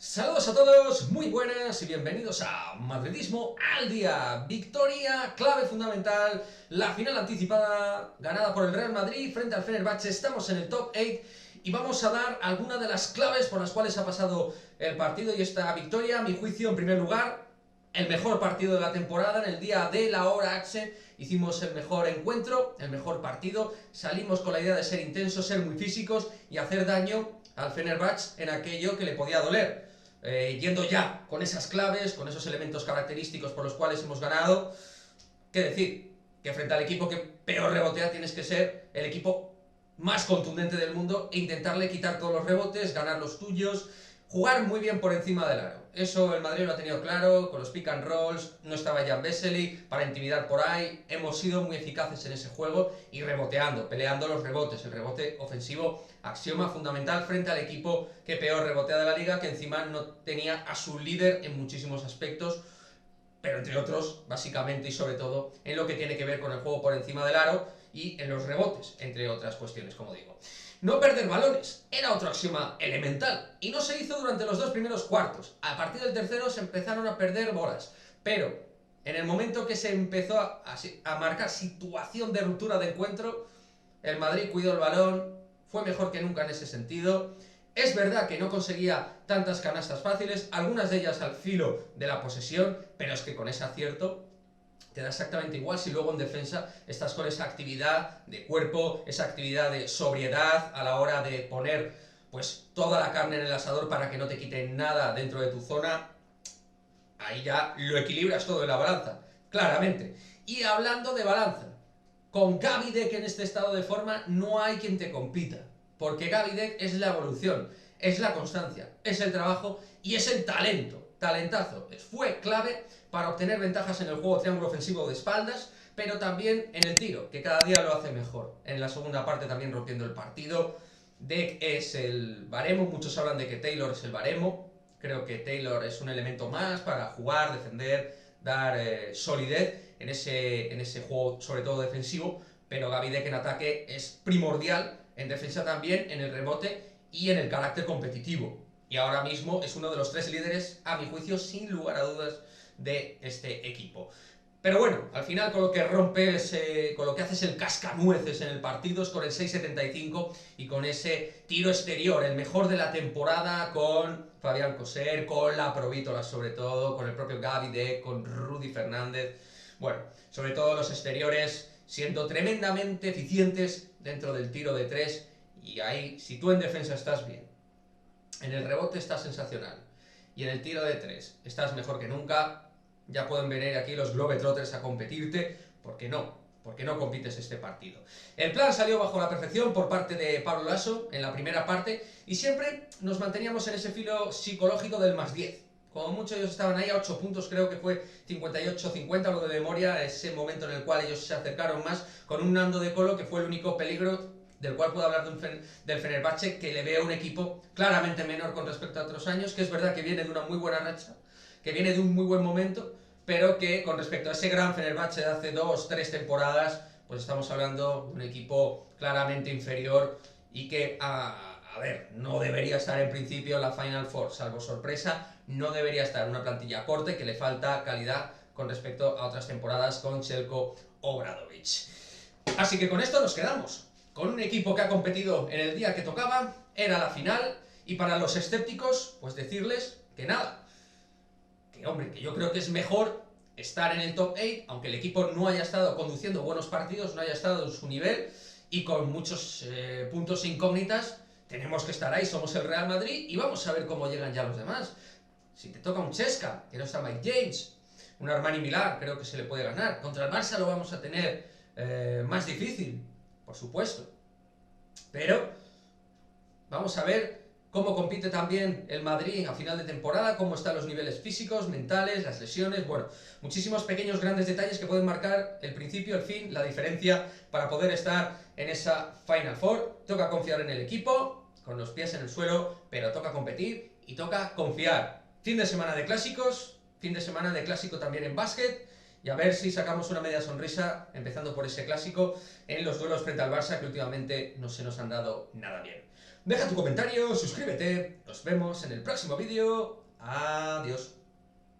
Saludos a todos, muy buenas y bienvenidos a Madridismo al Día. Victoria, clave fundamental, la final anticipada ganada por el Real Madrid frente al Fenerbahce. Estamos en el top 8 y vamos a dar algunas de las claves por las cuales ha pasado el partido y esta victoria. A mi juicio, en primer lugar, el mejor partido de la temporada. En el día de la hora Axe hicimos el mejor encuentro, el mejor partido. Salimos con la idea de ser intensos, ser muy físicos y hacer daño al Fenerbahce en aquello que le podía doler. Yendo ya con esas claves, con esos elementos característicos por los cuales hemos ganado, ¿qué decir? Que frente al equipo que peor rebotea tienes que ser el equipo más contundente del mundo e intentarle quitar todos los rebotes, ganar los tuyos, jugar muy bien por encima del aro. Eso el Madrid lo ha tenido claro, con los pick and rolls, no estaba Jan Vesely para intimidar por ahí, hemos sido muy eficaces en ese juego y reboteando, peleando los rebotes, el rebote ofensivo, axioma fundamental frente al equipo que peor rebotea de la liga, que encima no tenía a su líder en muchísimos aspectos, pero entre otros, básicamente y sobre todo, en lo que tiene que ver con el juego por encima del aro y en los rebotes, entre otras cuestiones, como digo. No perder balones era otro axioma elemental y no se hizo durante los dos primeros cuartos. A partir del tercero se empezaron a perder bolas, pero en el momento que se empezó a marcar situación de ruptura de encuentro, el Madrid cuidó el balón, fue mejor que nunca en ese sentido. Es verdad que no conseguía tantas canastas fáciles, algunas de ellas al filo de la posesión, pero es que con ese acierto te da exactamente igual si luego en defensa estás con esa actividad de cuerpo, esa actividad de sobriedad a la hora de poner pues toda la carne en el asador para que no te quiten nada dentro de tu zona. Ahí ya lo equilibras todo en la balanza, claramente. Y hablando de balanza, con Gavi Deck en este estado de forma no hay quien te compita, porque Gavi Deck es la evolución, es la constancia, es el trabajo y es el talento. Talentazo, fue clave para obtener ventajas en el juego triángulo ofensivo de espaldas, pero también en el tiro, que cada día lo hace mejor. En la segunda parte también rompiendo el partido. Deck es el baremo, muchos hablan de que Taylor es el baremo. Creo que Taylor es un elemento más para jugar, defender, dar solidez en ese juego, sobre todo defensivo, pero Gavi Deck en ataque es primordial, en defensa también, en el rebote y en el carácter competitivo. Y ahora mismo es uno de los tres líderes, a mi juicio, sin lugar a dudas, de este equipo. Pero bueno, al final con lo que rompes, con lo que haces el cascanueces en el partido es con el 6.75 y con ese tiro exterior, el mejor de la temporada, con Fabián Coser, con la Provítola sobre todo, con el propio Gavi Deck, con Rudy Fernández. Bueno, sobre todo los exteriores siendo tremendamente eficientes dentro del tiro de tres, y ahí, si tú en defensa estás bien, en el rebote estás sensacional y en el tiro de tres estás mejor que nunca, ya pueden venir aquí los Globetrotters a competirte. ¿Por qué no? ¿Por qué no compites este partido? El plan salió bajo la perfección por parte de Pablo Lasso en la primera parte y siempre nos manteníamos en ese filo psicológico del más 10. Como mucho ellos estaban ahí a 8 puntos, creo que fue 58-50 lo de memoria, ese momento en el cual ellos se acercaron más con un Nando de Colo que fue el único peligro del cual puedo hablar del Fenerbahce, que le veo un equipo claramente menor con respecto a otros años, que es verdad que viene de una muy buena racha, que viene de un muy buen momento, pero que con respecto a ese gran Fenerbahce de hace 2-3 temporadas, pues estamos hablando de un equipo claramente inferior y que, a ver, no debería estar en principio en la Final Four, salvo sorpresa, no debería estar una plantilla corte, que le falta calidad con respecto a otras temporadas con Željko Obradović. Así que con esto nos quedamos, con un equipo que ha competido en el día que tocaba, era la final, y para los escépticos, pues decirles que nada, que hombre, que yo creo que es mejor estar en el top 8, aunque el equipo no haya estado conduciendo buenos partidos, no haya estado en su nivel, y con muchos puntos e incógnitas, tenemos que estar ahí, somos el Real Madrid, y vamos a ver cómo llegan ya los demás. Si te toca un Chesca, que no está Mike James, un Armani Milán, creo que se le puede ganar. Contra el Barça lo vamos a tener más difícil, por supuesto. Pero vamos a ver cómo compite también el Madrid a final de temporada, cómo están los niveles físicos, mentales, las lesiones, bueno, muchísimos pequeños grandes detalles que pueden marcar el principio, el fin, la diferencia para poder estar en esa Final Four. Toca confiar en el equipo, con los pies en el suelo, pero toca competir y toca confiar. Fin de semana de clásicos, fin de semana de clásico también en básquet, y a ver si sacamos una media sonrisa, empezando por ese clásico, en los duelos frente al Barça, que últimamente no se nos han dado nada bien. Deja tu comentario, suscríbete. Nos vemos en el próximo vídeo. Adiós.